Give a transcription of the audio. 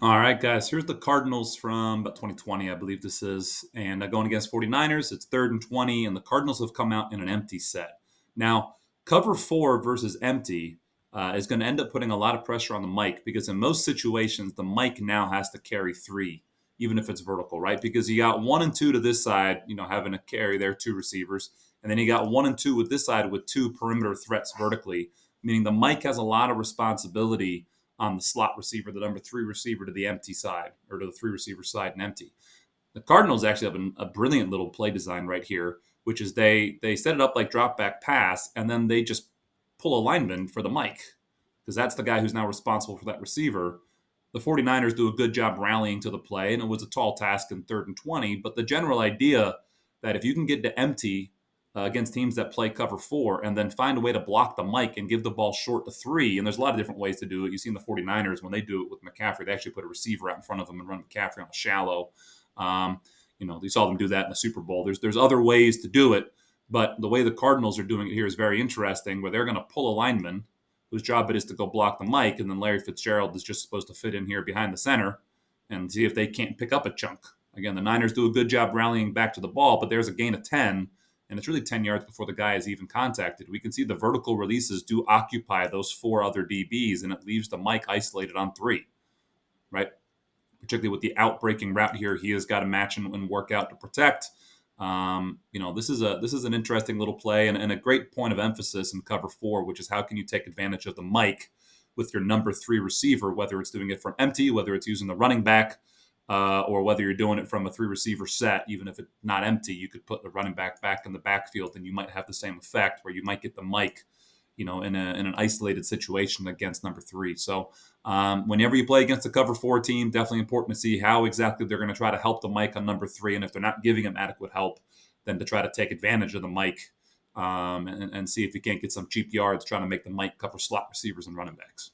All right, guys, here's the Cardinals from about 2020, I believe this is. And going against 49ers, it's 3rd and 20, and the Cardinals have come out in an empty set. Now, cover four versus empty is going to end up putting a lot of pressure on the mic because in most situations, the mic now has to carry three, even if it's vertical, right? Because you got one and two to this side, having to carry their two receivers. And then you got one and two with this side with two perimeter threats vertically, meaning the mic has a lot of responsibility on the slot receiver, the number three receiver to the empty side or to the three receiver side and empty. The Cardinals actually have a brilliant little play design right here, which is they set it up like drop back pass, and then they just pull a lineman for the mic because that's the guy who's now responsible for that receiver. The 49ers do a good job rallying to the play, and it was a tall task in 3rd and 20. But the general idea that if you can get to empty against teams that play cover four and then find a way to block the mic and give the ball short to three, and there's a lot of different ways to do it. You've seen the 49ers, when they do it with McCaffrey, they actually put a receiver out in front of them and run McCaffrey on a shallow. You saw them do that in the Super Bowl. There's other ways to do it, but the way the Cardinals are doing it here is very interesting, where they're going to pull a lineman whose job it is to go block the mic, and then Larry Fitzgerald is just supposed to fit in here behind the center and see if they can't pick up a chunk. Again, the Niners do a good job rallying back to the ball, but there's a gain of 10, and it's really 10 yards before the guy is even contacted. We can see the vertical releases do occupy those four other DBs, and it leaves the mic isolated on three, right? Particularly with the outbreaking route here, he has got to match and work out to protect. This is an interesting little play and a great point of emphasis in cover four, which is how can you take advantage of the mic with your number three receiver, whether it's doing it from empty, whether it's using the running back, or whether you're doing it from a three receiver set. Even if it's not empty, you could put the running back in the backfield, and you might have the same effect where you might get the mic, in an isolated situation against number three. So whenever you play against a cover four team, definitely important to see how exactly they're going to try to help the mic on number three. And if they're not giving him adequate help, then to try to take advantage of the mic and see if you can't get some cheap yards trying to make the mic cover slot receivers and running backs.